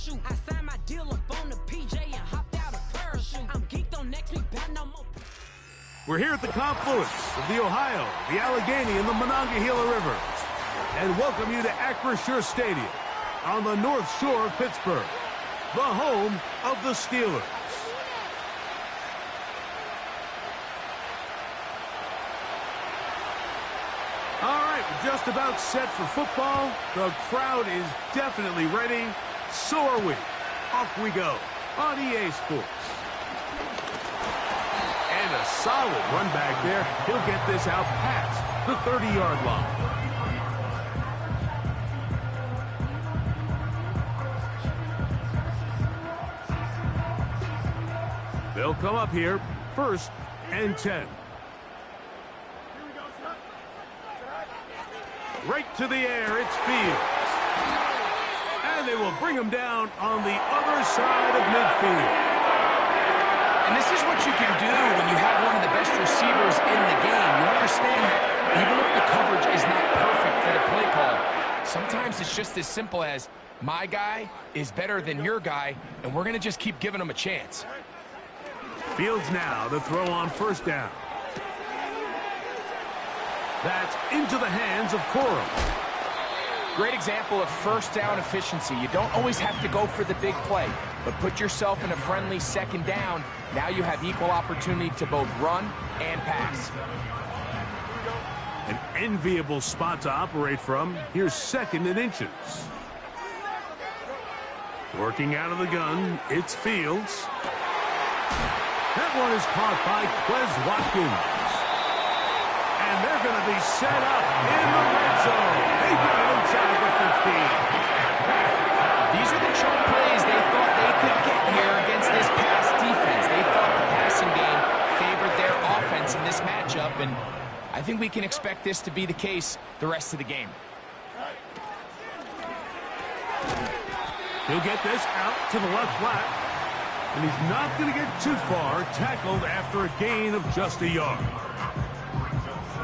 shoot. I signed my deal up on the PJ and hopped out a parachute. I'm geeked on next week, bet no more. We're here at the confluence of the Ohio, the Allegheny, and the Monongahela Rivers, and welcome you to Acrisure Stadium on the North Shore of Pittsburgh, the home of the Steelers. All right, we're just about set for football. The crowd is definitely ready. So are we. Off we go on EA Sports. And a solid run back there. He'll get this out past the 30-yard line. They'll come up here, 1st and 10. Right to the air, it's Fields. And they will bring him down on the other side of midfield. And this is what you can do when you have one of the best receivers in the game. You understand that even if the coverage is not perfect for the play call, sometimes it's just as simple as my guy is better than your guy, and we're going to just keep giving him a chance. Fields now to throw on 1st down. That's into the hands of Corum. Great example of 1st down efficiency. You don't always have to go for the big play, but put yourself in a friendly 2nd down. Now you have equal opportunity to both run and pass. An enviable spot to operate from. Here's 2nd and inches. Working out of the gun, it's Fields. That one is caught by Quez Watkins. And they're going to be set up in the red zone. They got it inside the 15. These are the choke plays they thought they could get here against this pass defense. They thought the passing game favored their offense in this matchup, and I think we can expect this to be the case the rest of the game. He'll get this out to the left flat, and he's not going to get too far, tackled after a gain of just a yard.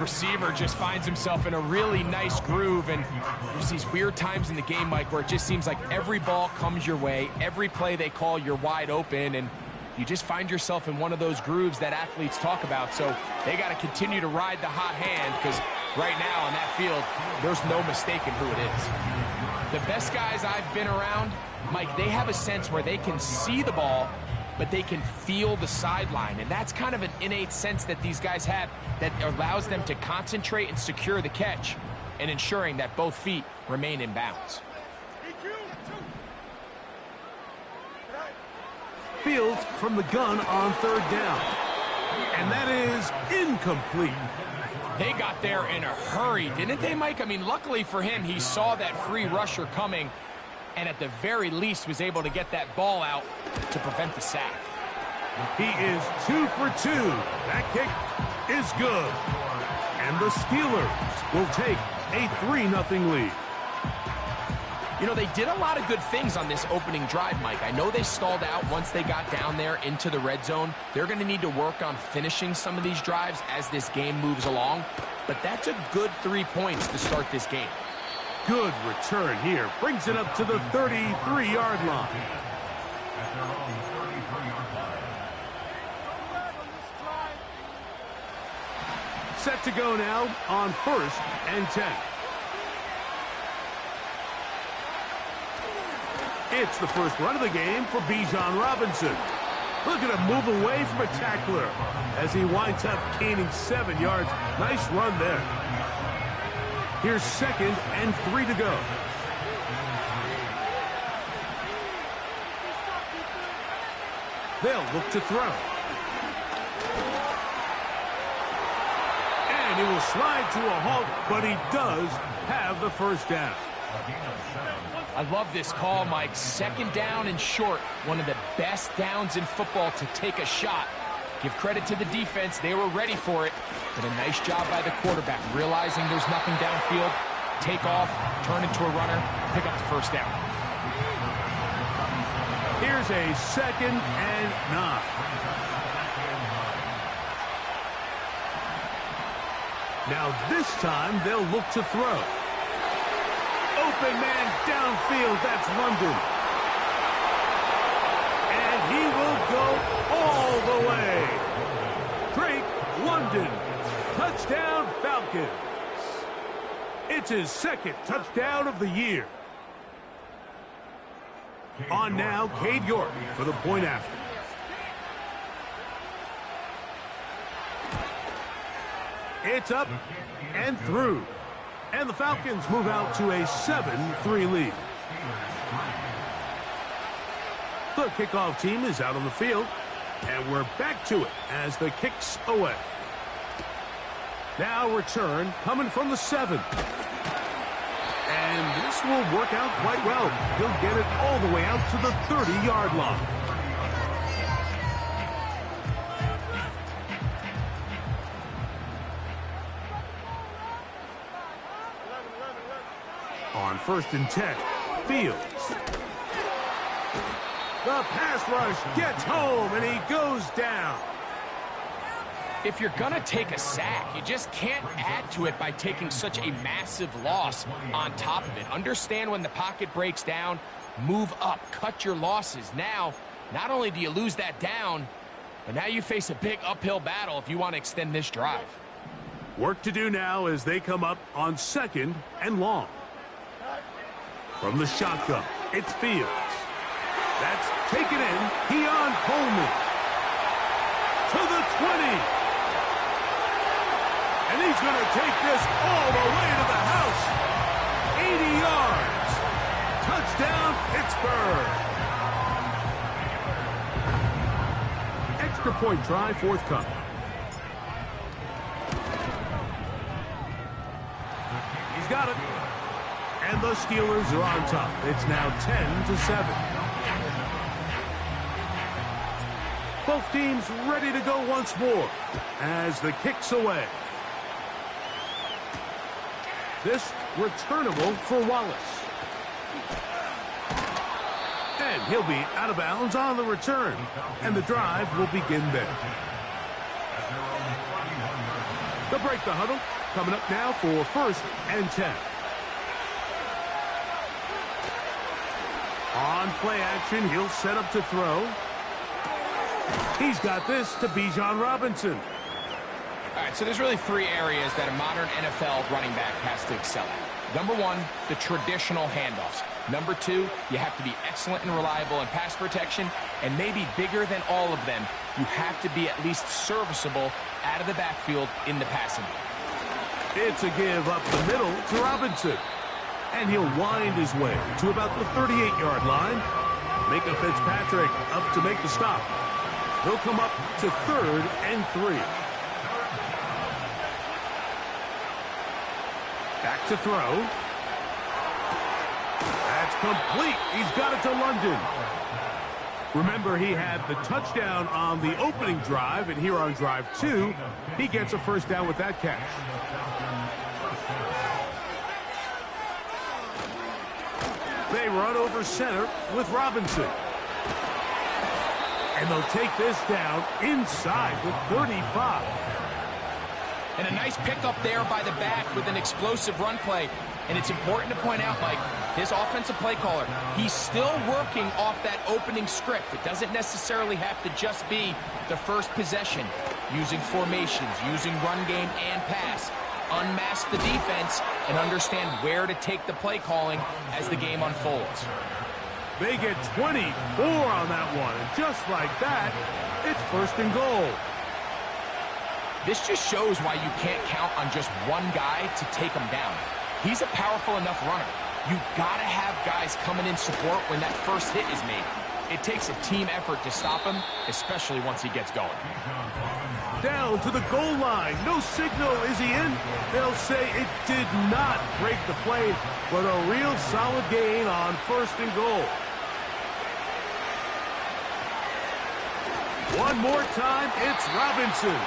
Receiver just finds himself in a really nice groove, and there's these weird times in the game, Mike, where it just seems like every ball comes your way, every play they call, you're wide open, and you just find yourself in one of those grooves that athletes talk about. So they got to continue to ride the hot hand, because right now on that field, there's no mistaking who it is. The best guys I've been around, Mike, they have a sense where they can see the ball, but they can feel the sideline. And that's kind of an innate sense that these guys have that allows them to concentrate and secure the catch and ensuring that both feet remain in bounds. Fields from the gun on 3rd down. And that is incomplete. They got there in a hurry, didn't they, Mike? I mean, luckily for him, he saw that free rusher coming, and at the very least was able to get that ball out to prevent the sack. He is 2 for 2. That kick is good. And the Steelers will take a 3-0 lead. You know, they did a lot of good things on this opening drive, Mike. I know they stalled out once they got down there into the red zone. They're going to need to work on finishing some of these drives as this game moves along. But that's a good 3 points to start this game. Good return here. Brings it up to the 33-yard line. Set to go now on 1st and 10. It's the first run of the game for Bijan Robinson. Look at him move away from a tackler as he winds up gaining 7 yards. Nice run there. Here's 2nd and 3 to go. They'll look to throw. And he will slide to a halt, but he does have the 1st down. I love this call, Mike. 2nd down and short. One of the best downs in football to take a shot. Give credit to the defense. They were ready for it. But a nice job by the quarterback, realizing there's nothing downfield. Take off, turn into a runner, pick up the 1st down. Here's a 2nd and 9. Now this time they'll look to throw. Open man downfield, that's London. he will go all the way. Drake London, touchdown Falcons. It's his second touchdown of the year. On now, Cade York for the point after. It's up and through. And the Falcons move out to a 7-3 lead. The kickoff team is out on the field. And we're back to it as the kick's away. Now return coming from the 7. And this will work out quite well. He'll get it all the way out to the 30-yard line. On 1st and 10, Fields. The pass rush gets home, and he goes down. If you're going to take a sack, you just can't add to it by taking such a massive loss on top of it. Understand when the pocket breaks down, move up, cut your losses. Now, not only do you lose that down, but now you face a big uphill battle if you want to extend this drive. Work to do now as they come up on 2nd and long. From the shotgun, it's Fields. That's taken in. Keon Coleman. To the 20. And he's going to take this all the way to the house. 80 yards. Touchdown, Pittsburgh. Extra point try forthcoming. He's got it. And the Steelers are on top. It's now 10-7. Both teams ready to go once more as the kick's away. This returnable for Wallace. And he'll be out of bounds on the return. And the drive will begin there. They'll break the huddle. Coming up now for 1st and 10. On play action, he'll set up to throw. He's got this to Bijan Robinson. All right, so there's really 3 areas that a modern NFL running back has to excel at. Number 1, the traditional handoffs. Number 2, you have to be excellent and reliable in pass protection. And maybe bigger than all of them, you have to be at least serviceable out of the backfield in the passing game. It's a give up the middle to Robinson. And he'll wind his way to about the 38-yard line. Micah Fitzpatrick up to make the stop. He'll come up to 3rd and 3. Back to throw. That's complete. He's got it to London. Remember, he had the touchdown on the opening drive, and here on drive 2, he gets a 1st down with that catch. They run over center with Robinson. And they'll take this down inside the 35. And a nice pickup there by the back with an explosive run play. And it's important to point out, Mike, his offensive play caller, he's still working off that opening script. It doesn't necessarily have to just be the first possession. Using formations, using run game and pass. Unmask the defense and understand where to take the play calling as the game unfolds. They get 24 on that one, and just like that, it's 1st and goal. This just shows why you can't count on just one guy to take him down. He's a powerful enough runner. You gotta have guys coming in support when that first hit is made. It takes a team effort to stop him, especially once he gets going. Down to the goal line. No signal. Is he in? They'll say it did not break the play, but a real solid gain on 1st and goal. One more time, it's Robinson.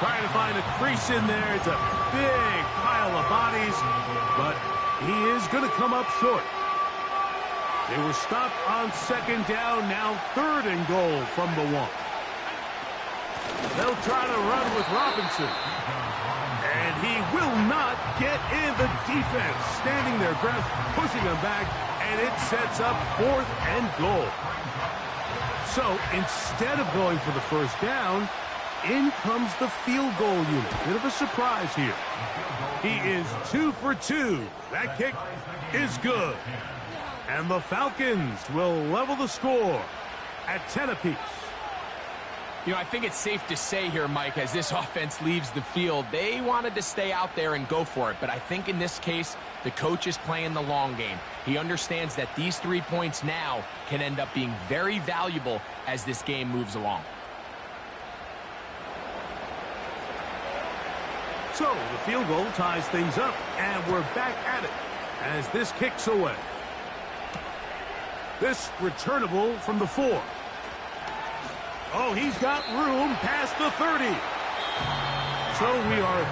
Trying to find a crease in there. It's a big pile of bodies, but he is going to come up short. They were stopped on 2nd down, now 3rd and goal from the 1. They'll try to run with Robinson. And he will not get in. The defense standing their ground, pushing him back, and it sets up 4th and goal. So instead of going for the first down, in comes the field goal unit. Bit of a surprise here. He is 2 for 2. That kick is good. And the Falcons will level the score at 10 apiece. You know, I think it's safe to say here, Mike, as this offense leaves the field, they wanted to stay out there and go for it. But I think in this case, the coach is playing the long game. He understands that these 3 points now can end up being very valuable as this game moves along. So the field goal ties things up, and we're back at it as this kicks away. This returnable from the 4. Oh, he's got room past the 30. So we are...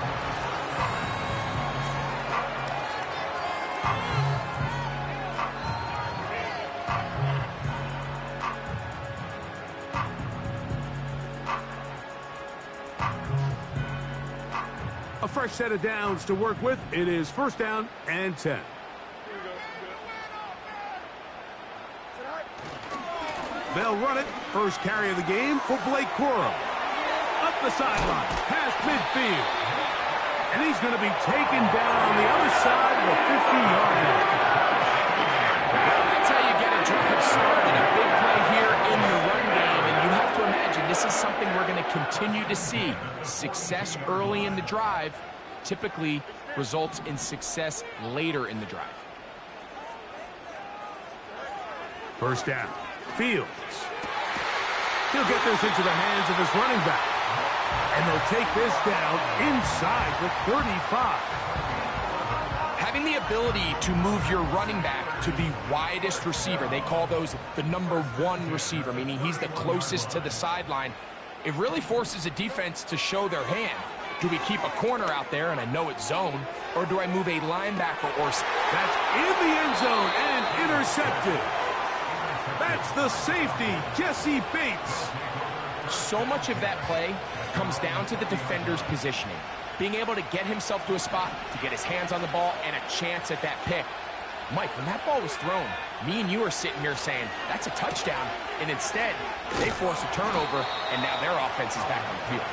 A fresh set of downs to work with. It is first down and 10. They'll run it. First carry of the game for Blake Corum. Up the sideline, past midfield. And he's going to be taken down on the other side of the 50-yard line. That's how you get a drive started. A big play here in the run game. And you have to imagine this is something we're going to continue to see. Success early in the drive typically results in success later in the drive. First down. Fields. He'll get this into the hands of his running back. And they'll take this down inside the 35. Having the ability to move your running back to the widest receiver, they call those the number 1 receiver, meaning he's the closest to the sideline. It really forces a defense to show their hand. Do we keep a corner out there, and I know it's zone, or do I move a linebacker or... That's in the end zone and intercepted. That's the safety, Jesse Bates. So much of that play comes down to the defender's positioning. Being able to get himself to a spot, to get his hands on the ball, and a chance at that pick. Mike, when that ball was thrown, me and you are sitting here saying, that's a touchdown. And instead, they force a turnover, and now their offense is back on the field.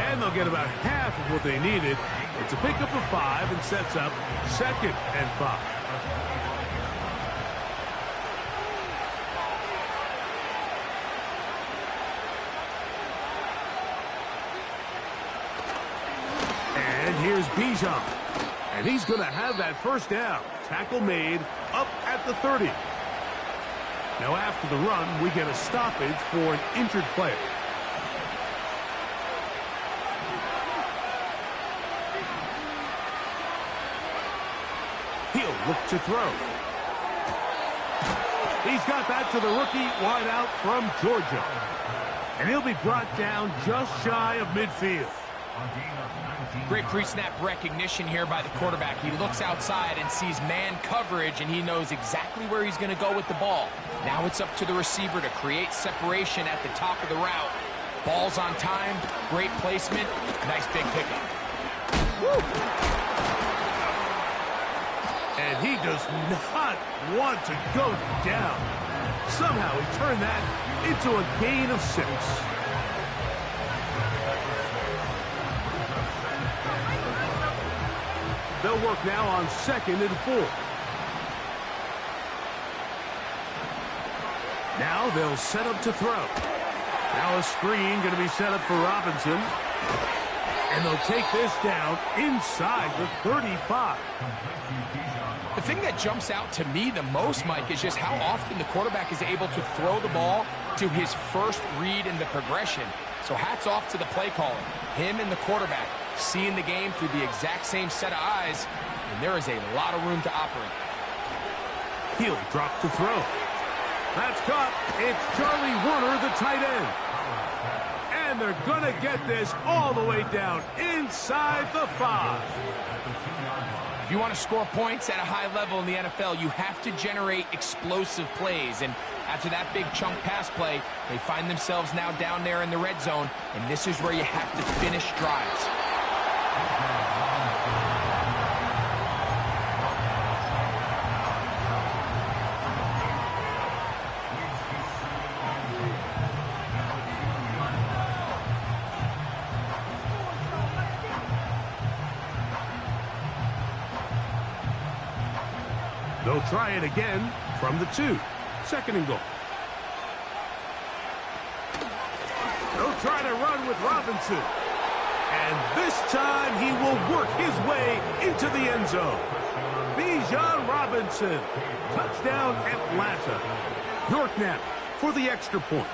And they'll get about half of what they needed. It's a pickup of 5 and sets up 2nd and 5. Here's Bijan, and he's going to have that first down. Tackle made up at the 30. Now after the run, we get a stoppage for an injured player. He'll look to throw. He's got that to the rookie wide out from Georgia. And he'll be brought down just shy of midfield. Great pre-snap recognition here by the quarterback. He looks outside and sees man coverage, and he knows exactly where he's going to go with the ball. Now it's up to the receiver to create separation at the top of the route. Ball's on time, great placement, nice big pickup. Woo! And he does not want to go down. Somehow he turned that into a gain of 6. They'll work now on 2nd and 4. Now they'll set up to throw. Now a screen going to be set up for Robinson. And they'll take this down inside the 35. The thing that jumps out to me the most, Mike, is just how often the quarterback is able to throw the ball to his first read in the progression. So hats off to the play caller. Him and the quarterback seeing the game through the exact same set of eyes, and there is a lot of room to operate. He'll drop to throw. That's caught. It's Charlie Warner, the tight end. And they're going to get this all the way down inside the 5. If you want to score points at a high level in the NFL, you have to generate explosive plays. And after that big chunk pass play, they find themselves now down there in the red zone, and this is where you have to finish drives. They'll try it again from the 2. Second and goal. They'll try to run with Robinson. And this time he will work his way into the end zone. Bijan Robinson. Touchdown, Atlanta. York now for the extra point.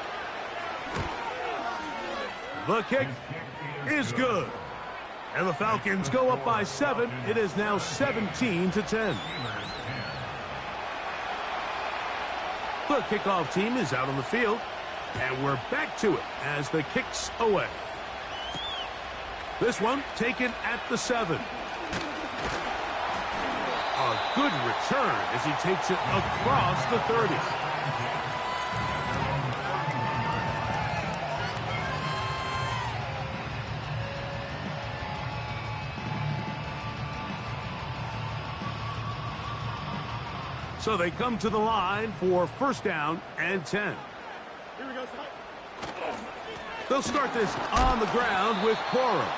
The kick is good. And the Falcons go up by 7. It is now 17-10. The kickoff team is out on the field. And we're back to it as the kick's away. This one taken at the 7. A good return as he takes it across the 30. So they come to the line for first down and 10. Here we go, They'll start this on the ground with Cora.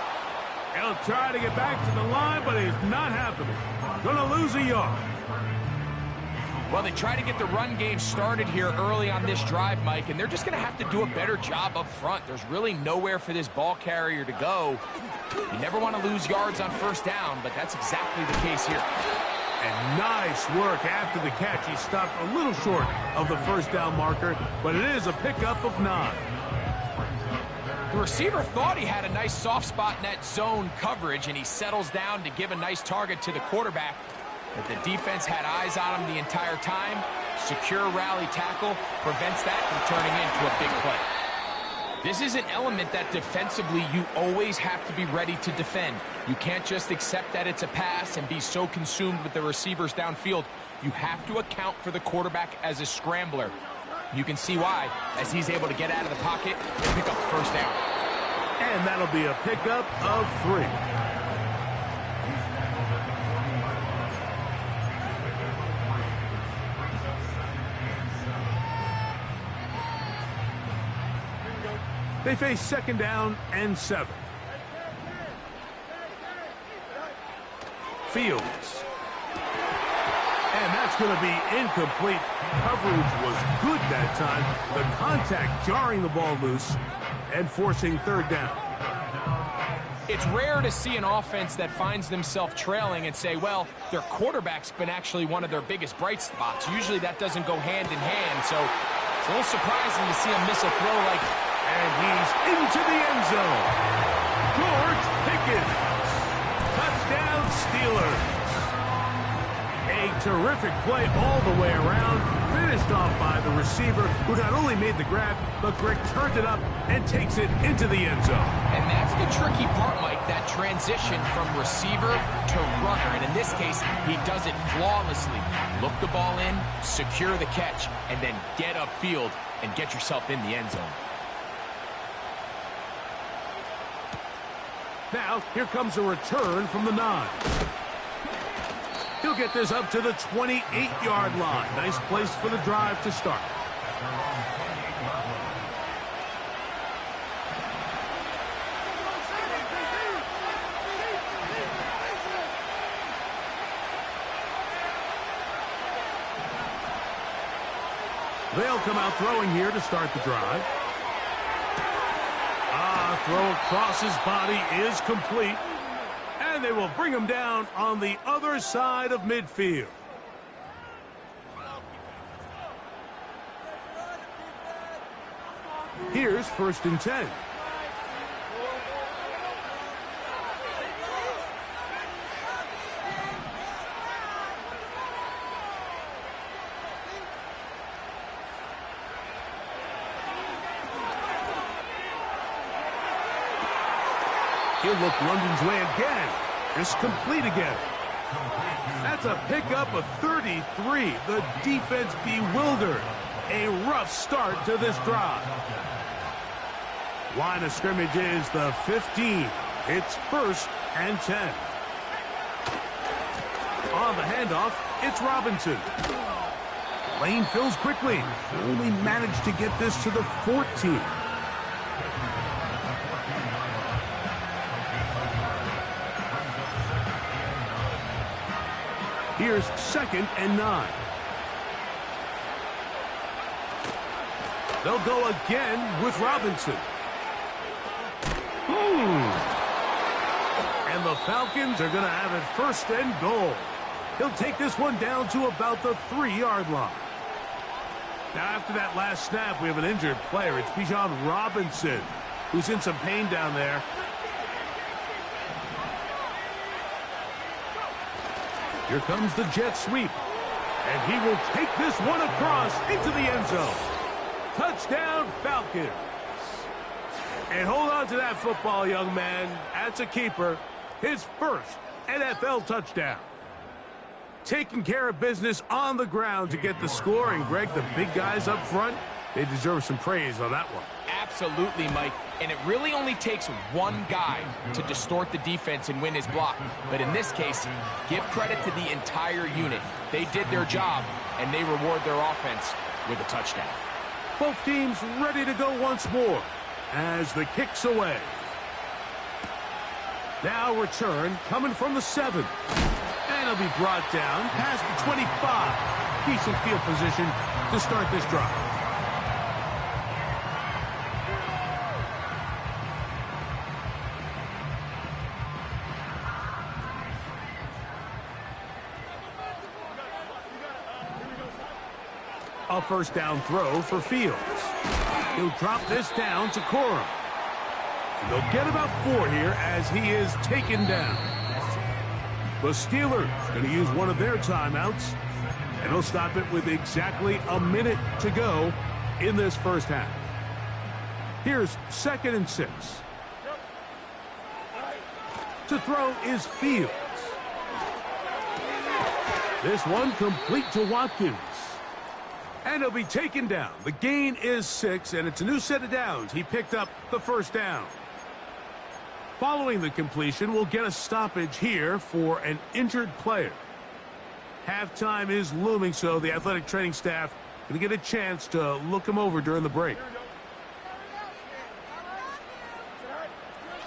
He'll try to get back to the line, but it's not happening. Gonna lose a yard. Well, they try to get the run game started here early on this drive, Mike, and they're just going to have to do a better job up front. There's really nowhere for this ball carrier to go. You never want to lose yards on first down, but that's exactly the case here. And nice work after the catch. He stopped a little short of the first down marker, but it is a pickup of 9. The receiver thought he had a nice soft spot in that zone coverage, and he settles down to give a nice target to the quarterback. But the defense had eyes on him the entire time. Secure rally tackle prevents that from turning into a big play. This is an element that defensively you always have to be ready to defend. You can't just accept that it's a pass and be so consumed with the receivers downfield. You have to account for the quarterback as a scrambler. You can see why, as he's able to get out of the pocket and pick up the first down. And that'll be a pickup of 3. They face second down and 7. Fields. And that's going to be incomplete. Coverage was good that time. The contact jarring the ball loose and forcing third down. It's rare to see an offense that finds themselves trailing and say, well, their quarterback's been actually one of their biggest bright spots. Usually that doesn't go hand in hand, so it's a little surprising to see him miss a throw like that. And he's into the end zone. George Pickens. Touchdown Steelers. A terrific play all the way around. Finished off by the receiver, who not only made the grab, but Greg turned it up and takes it into the end zone. And that's the tricky part, Mike, that transition from receiver to runner. And in this case, he does it flawlessly. Look the ball in, secure the catch, and then get upfield and get yourself in the end zone. Now, here comes a return from the 9. He'll get this up to the 28-yard line. Nice place for the drive to start. They'll come out throwing here to start the drive. Throw across his body is complete. And they will bring him down on the other side of midfield. Here's first and 10. He'll look London's way again. It's complete again. That's a pickup of 33. The defense bewildered. A rough start to this drive. Line of scrimmage is the 15. It's first and 10. On the handoff, it's Robinson. Lane fills quickly. Only managed to get this to the 14. Here's 2nd and 9. They'll go again with Robinson. And the Falcons are going to have it 1st and goal. He'll take this one down to about the 3-yard line. Now, after that last snap, we have an injured player. It's Bijan Robinson, who's in some pain down there. Here comes the jet sweep. And he will take this one across into the end zone. Touchdown, Falcons. And hold on to that football, young man. That's a keeper. His 1st NFL touchdown. Taking care of business on the ground to get the score. And, Greg, the big guys up front, they deserve some praise on that one. Absolutely, Mike. And it really only takes one guy to distort the defense and win his block. But in this case, give credit to the entire unit. They did their job, and they reward their offense with a touchdown. Both teams ready to go once more as the kick's away. Now return coming from the 7. And it'll be brought down past the 25. Decent field position to start this drive. A 1st down throw for Fields. He'll drop this down to Corum. And they'll get about 4 here as he is taken down. The Steelers going to use one of their timeouts, and he'll stop it with exactly a minute to go in this 1st half. Here's 2nd and 6. To throw is Fields. This one complete to Watkins. And he'll be taken down. The gain is 6, and it's a new set of downs. He picked up the 1st down. Following the completion, we'll get a stoppage here for an injured player. Halftime is looming, so the athletic training staff going to get a chance to look him over during the break.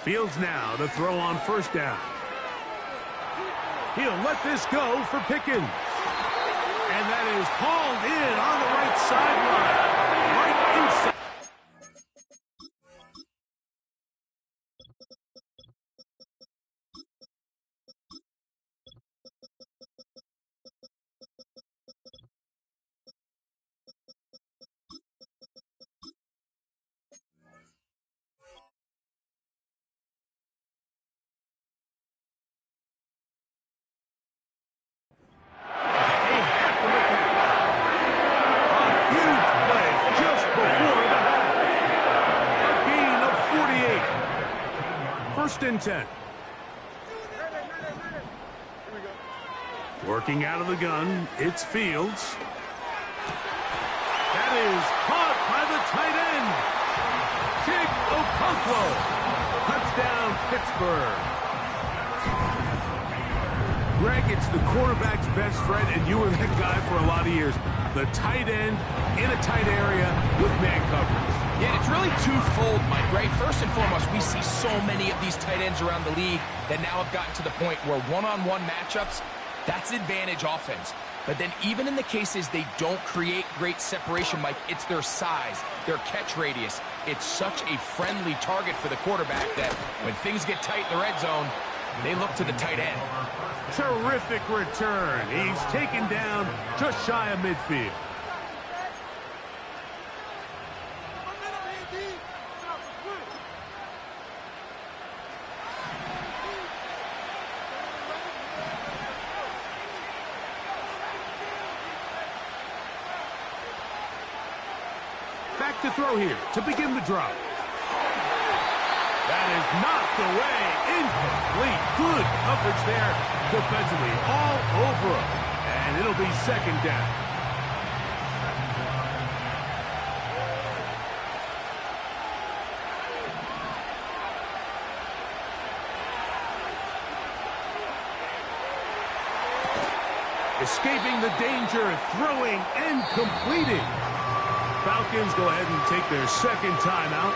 Fields now to throw on 1st down. He'll let this go for Pickens. And that is hauled in on the right sideline. Right inside. And 10. Working out of the gun, it's Fields. That is caught by the tight end. Chig Okonkwo. Touchdown, Pittsburgh. Greg, it's the quarterback's best friend, and you were that guy for a lot of years. The tight end in a tight area with man coverage. Yeah, it's really twofold, Mike, right? First and foremost, we see so many of these tight ends around the league that now have gotten to the point where one-on-one matchups, that's advantage offense. But then even in the cases they don't create great separation, Mike, it's their size, their catch radius. It's such a friendly target for the quarterback that when things get tight in the red zone, they look to the tight end. Terrific return. He's taken down just shy of midfield. Back to throw here to begin the drive. That is knocked away. Incomplete. Good coverage there defensively. All over him. And it'll be 2nd down. Escaping the danger, throwing and completing. Falcons go ahead and take their 2nd timeout.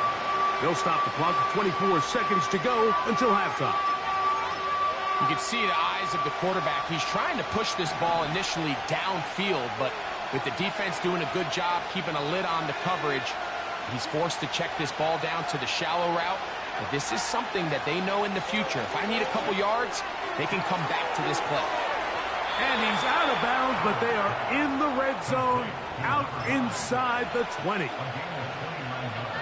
They'll stop the clock with 24 seconds to go until halftime. You can see the eyes of the quarterback. He's trying to push this ball initially downfield, but with the defense doing a good job keeping a lid on the coverage, he's forced to check this ball down to the shallow route. But this is something that they know in the future. If I need a couple yards, they can come back to this play. And he's out of bounds, but they are in the red zone, out inside the 20.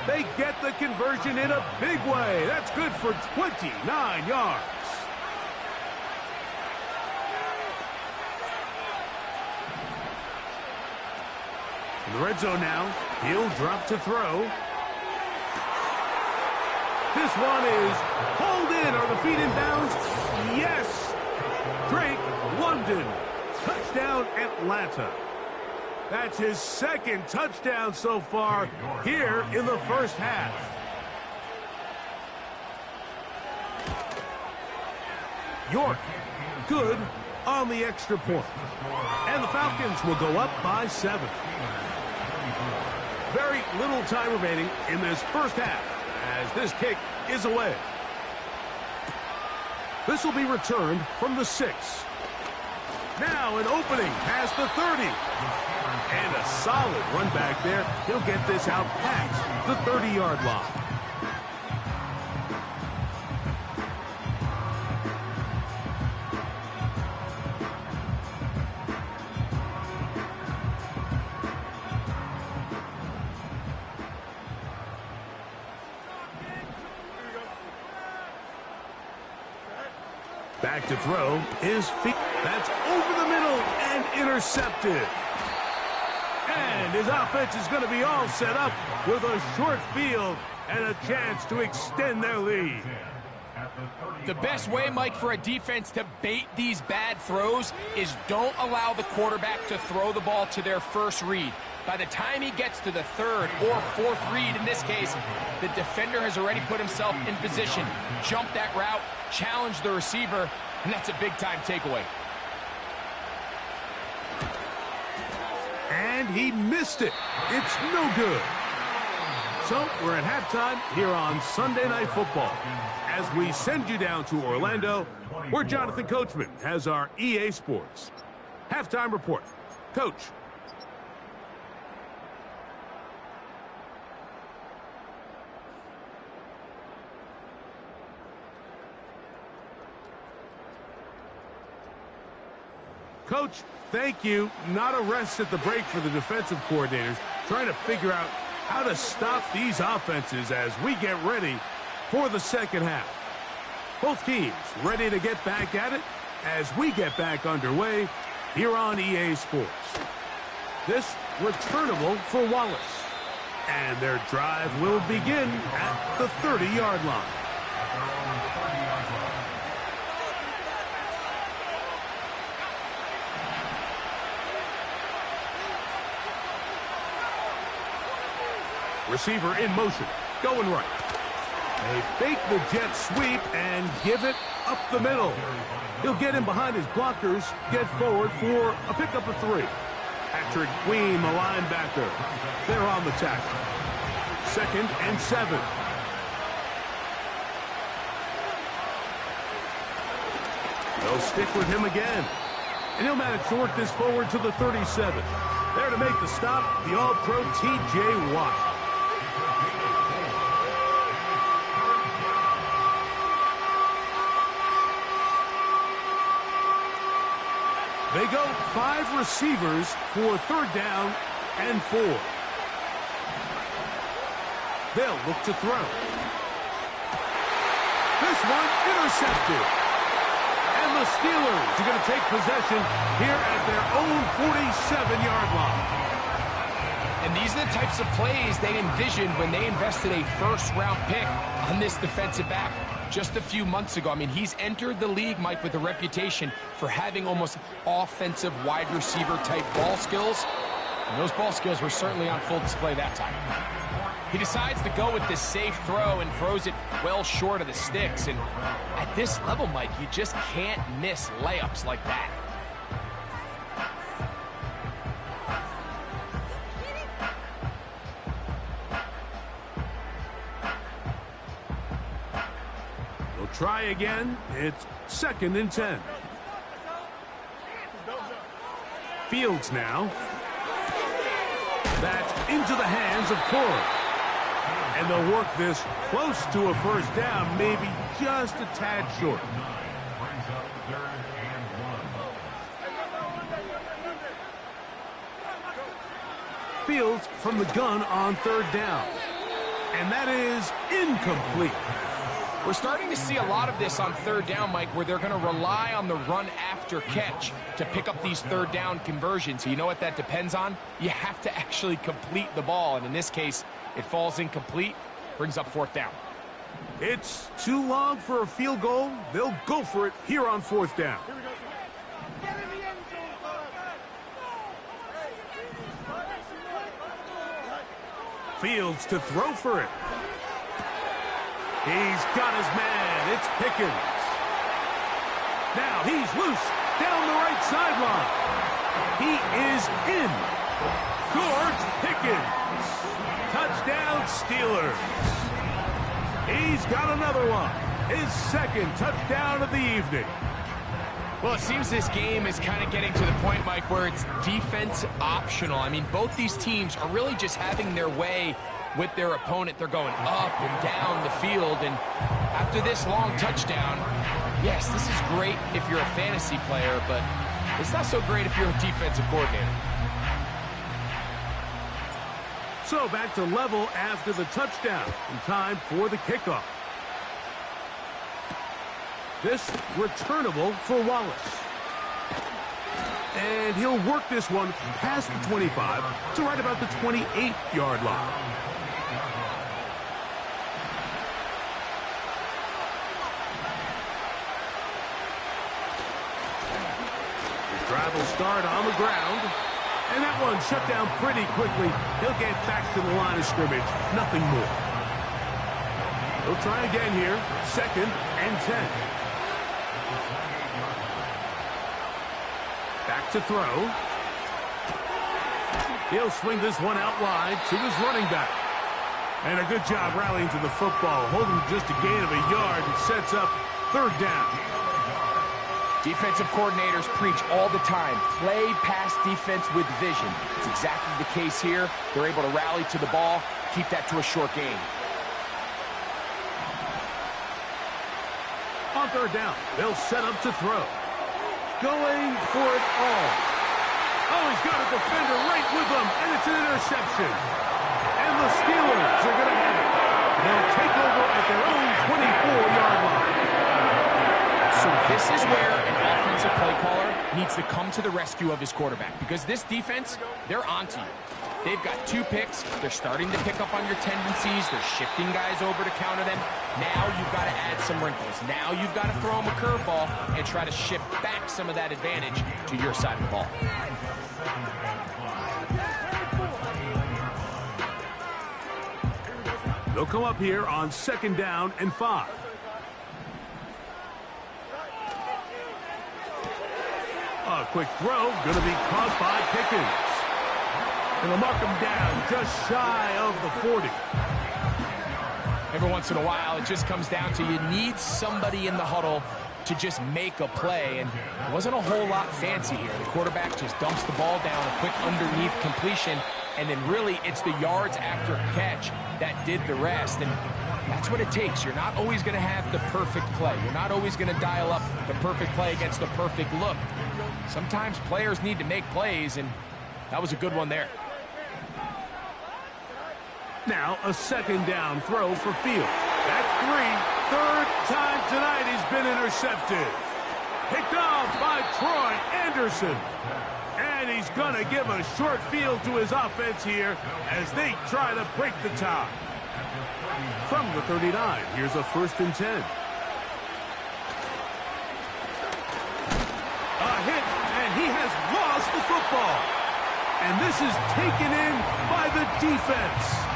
They get the conversion in a big way. That's good for 29 yards. In the red zone now, he'll drop to throw. This one is pulled in. Are the feet in bounds? Yes. Drake London. Touchdown, Atlanta. That's his second touchdown so far here in the first half. York, good on the extra point. And the Falcons will go up by 7. Very little time remaining in this first half as this kick is away. This will be returned from the 6. Now an opening past the 30. And a solid run back there. He'll get this out past the 30-yard line. Back to throw is feet. That's over the middle and intercepted. And his offense is going to be all set up with a short field and a chance to extend their lead. The best way, Mike, for a defense to bait these bad throws is don't allow the quarterback to throw the ball to their first read. By the time he gets to the third or fourth read, in this case, the defender has already put himself in position, jump that route, challenge the receiver, and that's a big-time takeaway. And he missed it. It's no good. So we're at halftime here on Sunday Night Football as we send you down to Orlando, where Jonathan Coachman has our EA Sports halftime report. Coach. Coach, thank you. Not a rest at the break for the defensive coordinators, trying to figure out how to stop these offenses as we get ready for the second half. Both teams ready to get back at it as we get back underway here on EA Sports. This returnable for Wallace. And their drive will begin at the 30-yard line. Receiver in motion, going right. They fake the jet sweep and give it up the middle. He'll get in behind his blockers, get forward for a pickup of 3. Patrick Queen, the linebacker. They're on the tackle. 2nd and 7. They'll stick with him again. And he'll manage to work this forward to the 37. There to make the stop, the All-Pro T.J. Watt. They go 5 receivers for 3rd down and 4. They'll look to throw. This one intercepted. And the Steelers are going to take possession here at their own 47-yard line. And these are the types of plays they envisioned when they invested a first-round pick on this defensive back just a few months ago. I mean, he's entered the league, Mike, with a reputation for having almost offensive wide receiver type ball skills. And those ball skills were certainly on full display that time. He decides to go with this safe throw and throws it well short of the sticks. And at this level, Mike, you just can't miss layups like that. Try again. It's 2nd and 10. Fields now. That's into the hands of Cora. And they'll work this close to a first down, maybe just a tad short. Fields from the gun on 3rd down. And that is incomplete. We're starting to see a lot of this on 3rd down, Mike, where they're going to rely on the run after catch to pick up these 3rd down conversions. So you know what that depends on? You have to actually complete the ball. And in this case, it falls incomplete, brings up 4th down. It's too long for a field goal. They'll go for it here on 4th down. Fields to throw for it. He's got his man. It's Pickens. Now he's loose down the right sideline. He is in. George Pickens. Touchdown Steelers. He's got another one. His 2nd touchdown of the evening. Well, it seems this game is kind of getting to the point, Mike, where it's defense optional. I mean, both these teams are really just having their way with their opponent. They're going up and down the field, and after this long touchdown, yes, this is great if you're a fantasy player, but it's not so great if you're a defensive coordinator. So back to level after the touchdown, in time for the kickoff. This returnable for Wallace. And he'll work this one past the 25 to right about the 28-yard line. His drive will start on the ground. And that one shut down pretty quickly. He'll get back to the line of scrimmage. Nothing more. He'll try again here. 2nd and 10. Back to throw. He'll swing this one out wide to his running back. And a good job rallying to the football, holding just a gain of a yard and sets up 3rd down. Defensive coordinators preach all the time, play pass defense with vision. It's exactly the case here. They're able to rally to the ball, keep that to a short gain. On 3rd down, they'll set up to throw. Going for it all. Oh, he's got a defender right with him, and it's an interception. And the Steelers are going to have it. They'll take over at their own 24-yard line. So this is where an offensive play caller needs to come to the rescue of his quarterback, because this defense, they're onto you. They've got 2 picks. They're starting to pick up on your tendencies. They're shifting guys over to counter them. Now you've got to add some wrinkles. Now you've got to throw them a curveball and try to shift back some of that advantage to your side of the ball. They'll come up here on 2nd down and 5. A quick throw, going to be caught by Pickens. And they'll mark him down just shy of the 40. Every once in a while, it just comes down to you need somebody in the huddle to just make a play, and it wasn't a whole lot fancy here. The quarterback just dumps the ball down, a quick underneath completion, and then really it's the yards after catch that did the rest, and that's what it takes. You're not always going to have the perfect play. You're not always going to dial up the perfect play against the perfect look. Sometimes players need to make plays, and that was a good one there. Now a 2nd down throw for Fields. That's 3. 3rd time tonight he's been intercepted. Picked off by Troy Anderson. And he's going to give a short field to his offense here as they try to break the tie. From the 39, here's a 1st and 10. A hit, and he has lost the football. And this is taken in by the defense.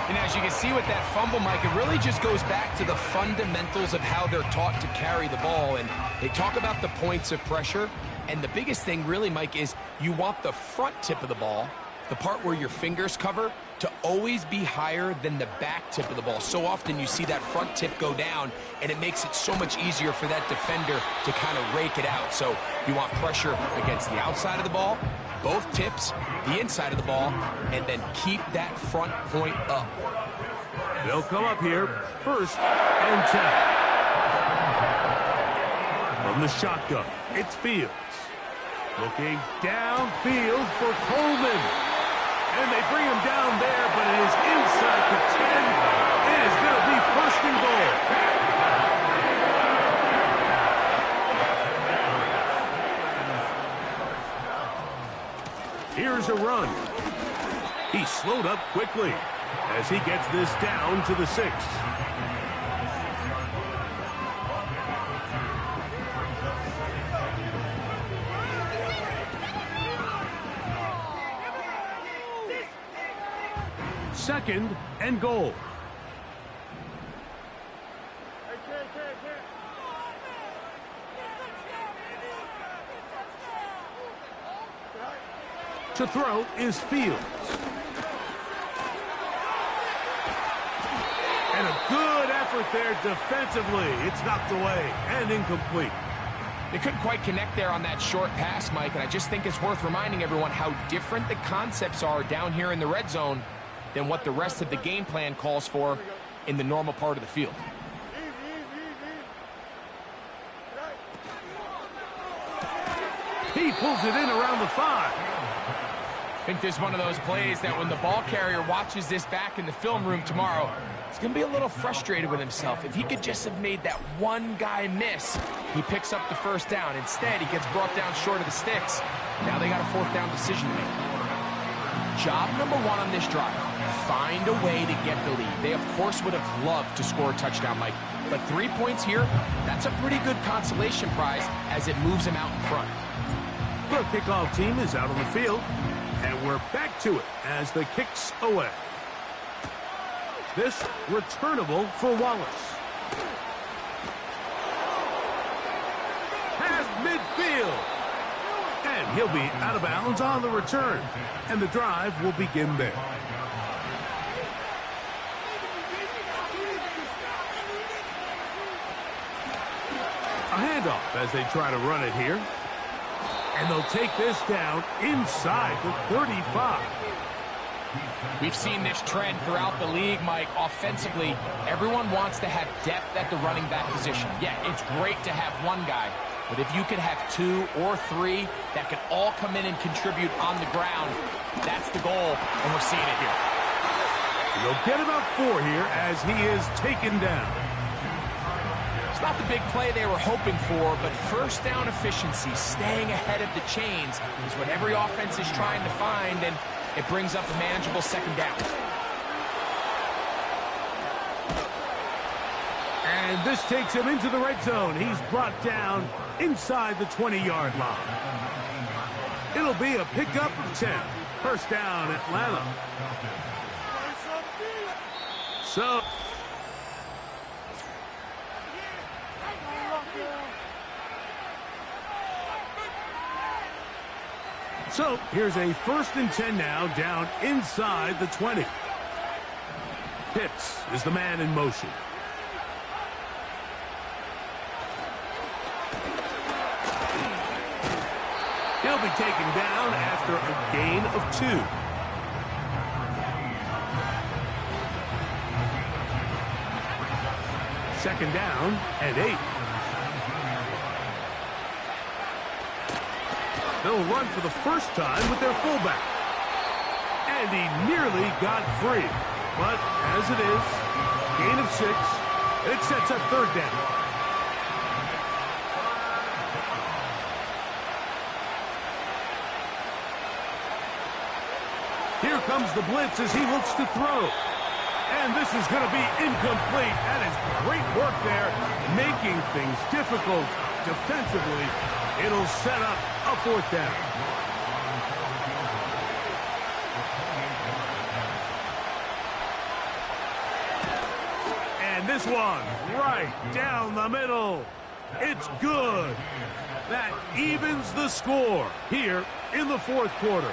And as you can see with that fumble, Mike, it really just goes back to the fundamentals of how they're taught to carry the ball. And they talk about the points of pressure. And the biggest thing really, Mike, is you want the front tip of the ball, the part where your fingers cover, to always be higher than the back tip of the ball. So often you see that front tip go down, and it makes it so much easier for that defender to kind of rake it out. So you want pressure against the outside of the ball, both tips, the inside of the ball, and then keep that front point up. They'll come up here, 1st and 10. From the shotgun, it's Fields. Looking downfield for Coleman. And they bring him down there, but it is inside the 10. It is going to be 1st and goal. Here's a run. He slowed up quickly as he gets this down to the 6. Second and goal. To throw is Fields. And a good effort there defensively. It's knocked away and incomplete. They couldn't quite connect there on that short pass, Mike, and I just think it's worth reminding everyone how different the concepts are down here in the red zone than what the rest of the game plan calls for in the normal part of the field. He pulls it in around the 5. I think this is one of those plays that when the ball carrier watches this back in the film room tomorrow, he's going to be a little frustrated with himself. If he could just have made that one guy miss, he picks up the 1st down. Instead, he gets brought down short of the sticks. Now they got a 4th down decision to make. Job number 1 on this drive, find a way to get the lead. They, of course, would have loved to score a touchdown, Mike. But 3 points here, that's a pretty good consolation prize as it moves them out in front. The kickoff team is out on the field, and we're back to it as the kick's away. This returnable for Wallace. Past midfield. And he'll be out of bounds on the return. And the drive will begin there. A handoff as they try to run it here. And they'll take this down inside the 35. We've seen this trend throughout the league, Mike. Offensively, everyone wants to have depth at the running back position. Yeah, it's great to have one guy, but if you could have 2 or 3 that can all come in and contribute on the ground, that's the goal, and we're seeing it here. And they'll get about 4 here as he is taken down. It's not the big play they were hoping for, but 1st down efficiency, staying ahead of the chains, is what every offense is trying to find, and it brings up a manageable 2nd down. And this takes him into the red zone. He's brought down inside the 20-yard line. It'll be a pickup of 10. 1st down, Atlanta. So here's a 1st and 10 now, down inside the 20. Pitts is the man in motion. He'll be taken down after a gain of 2. Second down and 8. They'll run for the 1st time with their fullback. And he nearly got free. But as it is, gain of 6, and it sets up 3rd down. Here comes the blitz as he looks to throw. And this is going to be incomplete. That is great work there, making things difficult defensively. It'll set up a 4th down. And this one right down the middle. It's good. That evens the score here in the 4th quarter.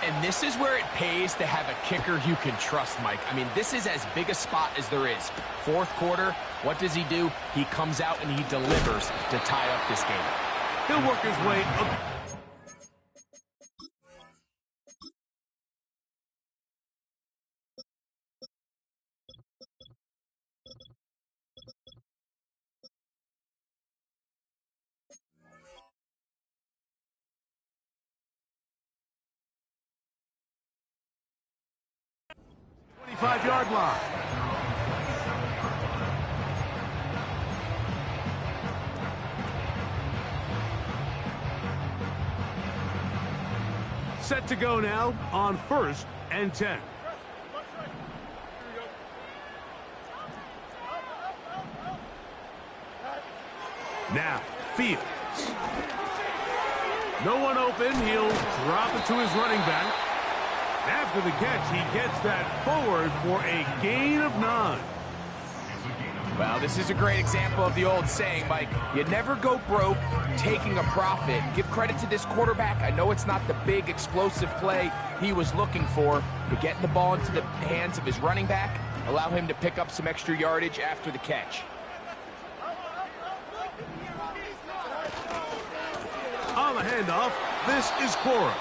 And this is where it pays to have a kicker you can trust, Mike. I mean, this is as big a spot as there is. Fourth quarter, what does he do? He comes out and he delivers to tie up this game. He'll work his way up. Five-yard line. Set to go now on 1st and 10. Now, Fields. No one open. He'll drop it to his running back. After the catch, he gets that forward for a gain of 9. Well, this is a great example of the old saying, Mike. You never go broke taking a profit. Give credit to this quarterback. I know it's not the big explosive play he was looking for, but getting the ball into the hands of his running back, allow him to pick up some extra yardage after the catch. On the handoff, this is Cora.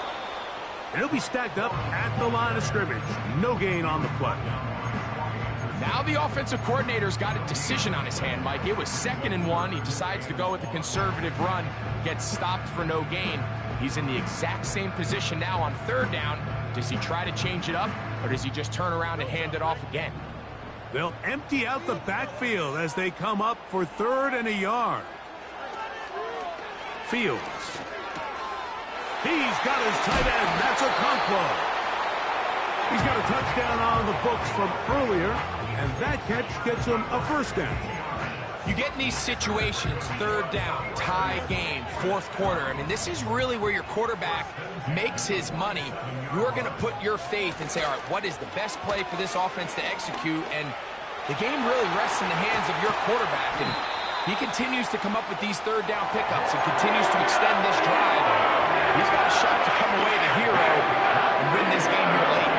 And he'll be stacked up at the line of scrimmage. No gain on the play. Now the offensive coordinator's got a decision on his hand, Mike. It was 2nd and 1. He decides to go with a conservative run, gets stopped for no gain. He's in the exact same position now on 3rd down. Does he try to change it up, or does he just turn around and hand it off again? They'll empty out the backfield as they come up for 3rd and a yard. Fields. He's got his tight end. That's Okonkwo. He's got a touchdown on the books from earlier, and that catch gets him a 1st down. You get in these situations, 3rd down, tie game, 4th quarter. I mean, this is really where your quarterback makes his money. You're going to put your faith and say, all right, what is the best play for this offense to execute? And the game really rests in the hands of your quarterback. And he continues to come up with these 3rd down pickups and continues to extend this drive. And he's got a shot to come away the hero and win this game here late.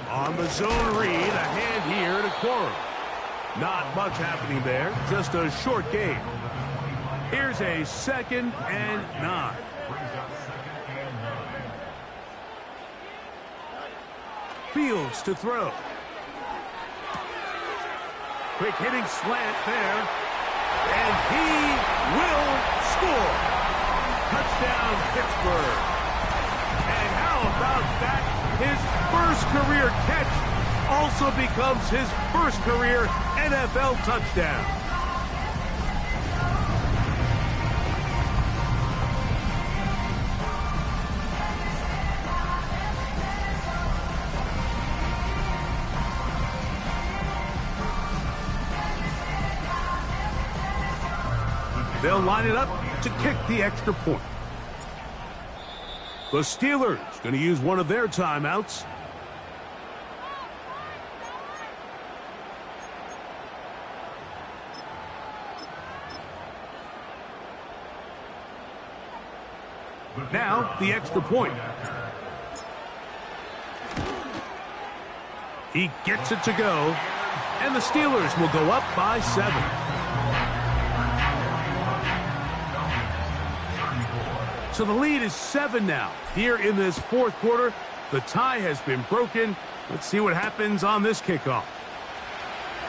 On the zone read, a hand here to Cora. Not much happening there, just a short gain. Here's a 2nd and 9. Fields to throw. Quick hitting slant there. And he will score. Touchdown, Pittsburgh. And how about that? His first career catch also becomes his first career NFL touchdown. They'll line it up to kick the extra point. The Steelers going to use one of their timeouts. Now, the extra point. He gets it to go, and the Steelers will go up by 7. So the lead is 7 now. Here in this 4th quarter, the tie has been broken. Let's see what happens on this kickoff.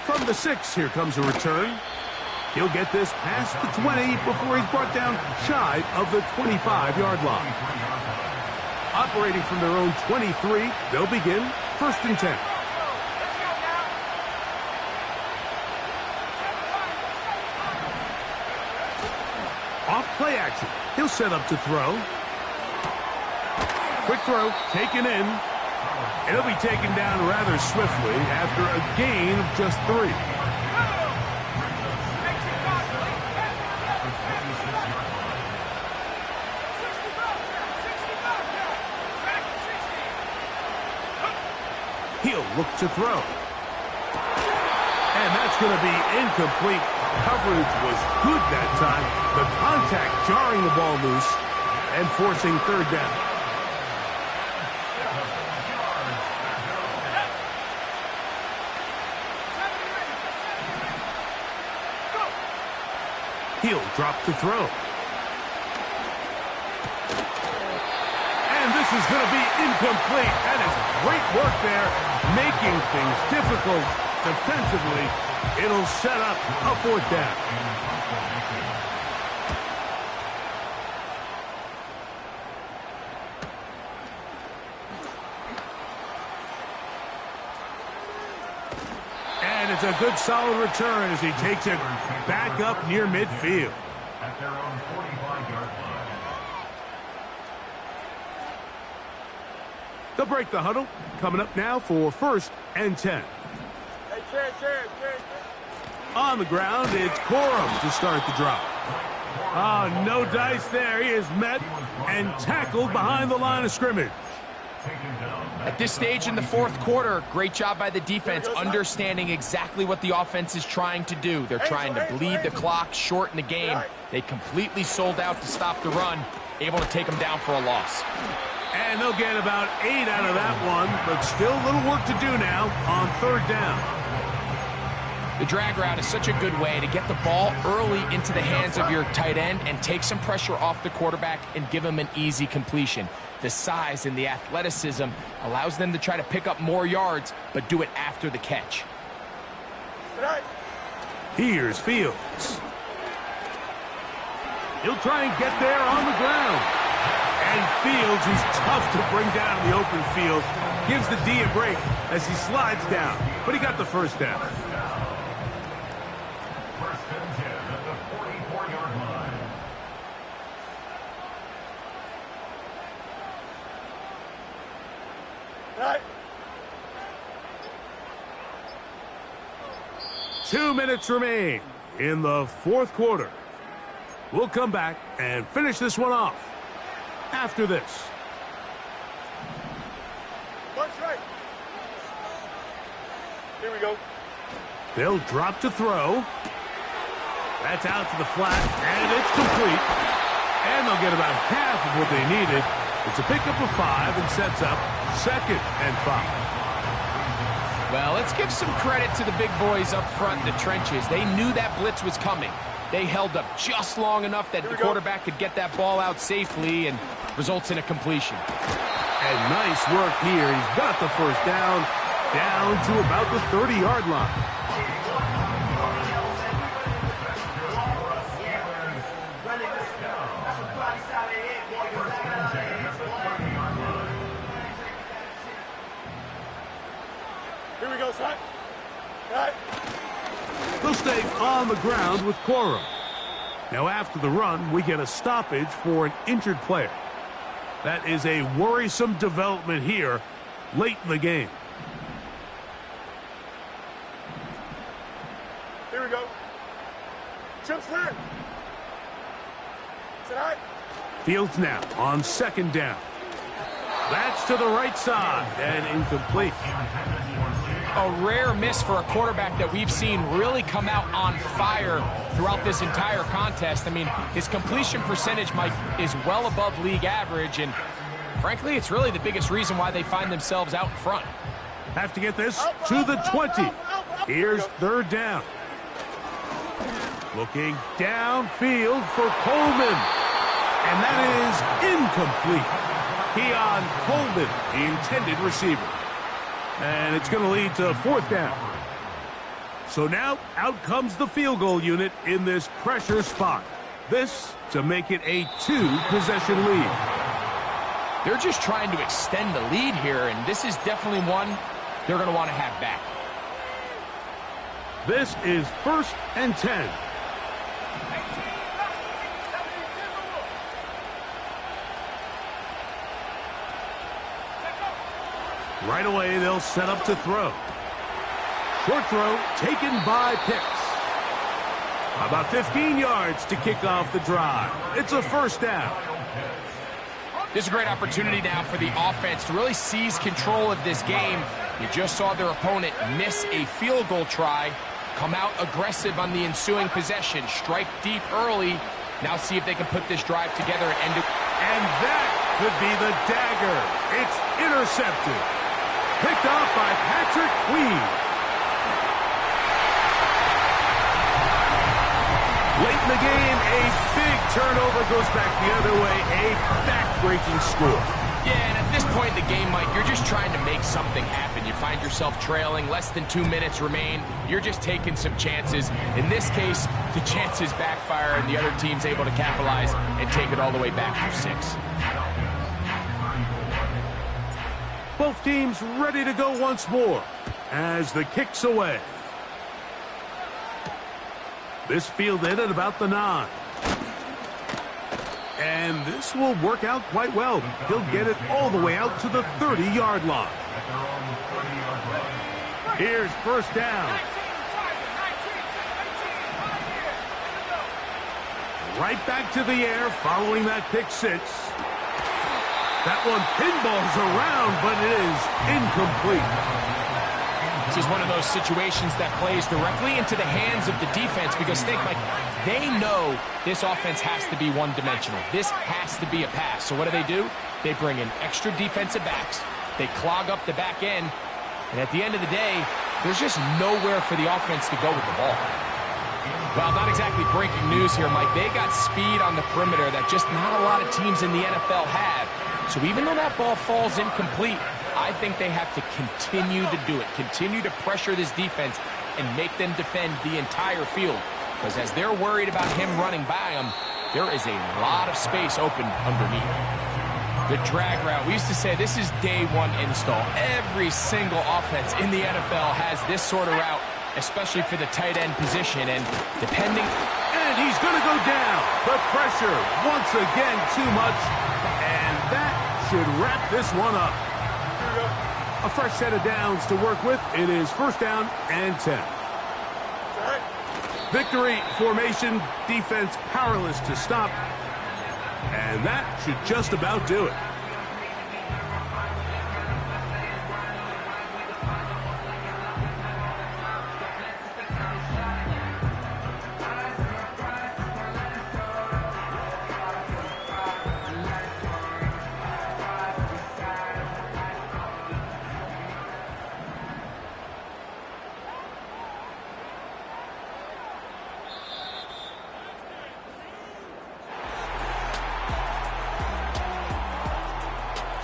From the 6, here comes a return. He'll get this past the 20 before he's brought down shy of the 25-yard line. Operating from their own 23, they'll begin 1st and 10. Off play action. He'll set up to throw. Quick throw, taken in. And he'll be taken down rather swiftly after a gain of just 3. He'll look to throw. And that's going to be incomplete. Coverage was good that time. The contact jarring the ball loose and forcing third down. He'll drop to throw. And this is going to be incomplete. That is great work there, making things difficult defensively. It'll set up a fourth down. And it's a good solid return as he takes it back up near midfield. At their own 45-yard line. They'll break the huddle. Coming up now for 1st and 10. On the ground, it's Corum to start the drop. Oh, no dice there. He is met and tackled behind the line of scrimmage. At this stage in the fourth quarter, great job by the defense understanding exactly what the offense is trying to do. They're trying to bleed the clock, shorten the game. They completely sold out to stop the run, able to take them down for a loss. And they'll get about 8 out of that one, but still a little work to do now on third down. The drag route is such a good way to get the ball early into the hands of your tight end and take some pressure off the quarterback and give him an easy completion. The size and the athleticism allows them to try to pick up more yards, but do it after the catch. Here's Fields. He'll try and get there on the ground. And Fields, who's tough to bring down in the open field, gives the D a break as he slides down. But he got the first down. First and 10 at the 44-yard line. Right. 2 minutes remain in the fourth quarter. We'll come back and finish this one off after this. Right. Here we go. They'll drop to throw. That's out to the flat, and it's complete. And they'll get about half of what they needed. It's a pickup of 5 and sets up 2nd and 5. Well, let's give some credit to the big boys up front in the trenches. They knew that blitz was coming. They held up just long enough that the quarterback could get that ball out safely and results in a completion. And nice work here. He's got the first down to about the 30-yard line. Here we go, son. Right. They'll stay on the ground with Corum. Now after the run, we get a stoppage for an injured player. That is a worrisome development here late in the game. Here we go. Chip slant. Tonight. Fields now on 2nd down. That's to the right side and incomplete. A rare miss for a quarterback that we've seen really come out on fire throughout this entire contest. I mean, his completion percentage, Mike, is well above league average, and frankly, it's really the biggest reason why they find themselves out in front. Have to get this to the 20. Here's 3rd down. Looking downfield for Coleman. And that is incomplete. Keon Coleman, the intended receiver. And it's going to lead to 4th down. So now out comes the field goal unit in this pressure spot. This to make it a 2-possession lead. They're just trying to extend the lead here, and this is definitely one they're going to want to have back. This is 1st and 10. Right away, they'll set up to throw. Short throw taken by Pitts. About 15 yards to kick off the drive. It's a 1st down. This is a great opportunity now for the offense to really seize control of this game. You just saw their opponent miss a field goal try. come out aggressive on the ensuing possession, strike deep early. Now see if they can put this drive together and end it. And that could be the dagger. It's intercepted. Picked off by Patrick Queen. Late in the game, a big turnover goes back the other way. A back-breaking score. Yeah, and at this point in the game, Mike, you're just trying to make something happen. You find yourself trailing, less than 2 minutes remain. You're just taking some chances. In this case, the chances backfire, and the other team's able to capitalize and take it all the way back for 6. Both teams ready to go once more as the kick's away. This fielded at about the 9. And this will work out quite well. He'll get it all the way out to the 30-yard line. Here's first down. Right back to the air following that pick 6. That one pinballs around, but it is incomplete. This is one of those situations that plays directly into the hands of the defense because, think, Mike, they know this offense has to be one-dimensional. This has to be a pass. So what do? They bring in extra defensive backs. They clog up the back end. And at the end of the day, there's just nowhere for the offense to go with the ball. Well, not exactly breaking news here, Mike. They got speed on the perimeter that just not a lot of teams in the NFL have. So even though that ball falls incomplete, I think they have to continue to do it, continue to pressure this defense and make them defend the entire field. Because as they're worried about him running by them, there is a lot of space open underneath. The drag route, we used to say this is day one install. Every single offense in the NFL has this sort of route, especially for the tight end position. And depending... And he's going to go down. The pressure, once again, too much. And that should wrap this one up. A fresh set of downs to work with. It is first down and 10. Victory formation, defense powerless to stop. And that should just about do it.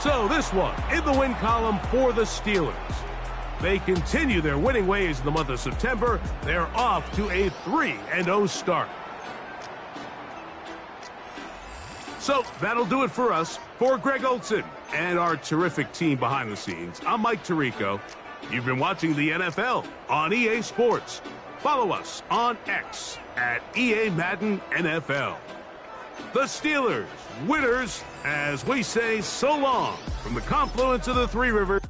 So this one in the win column for the Steelers. They continue their winning ways in the month of September. They're off to a 3-0 start. So that'll do it for us. For Greg Olson and our terrific team behind the scenes, I'm Mike Tirico. You've been watching the NFL on EA Sports. Follow us on X at EA Madden NFL. The Steelers, winners, as we say so long from the confluence of the Three Rivers.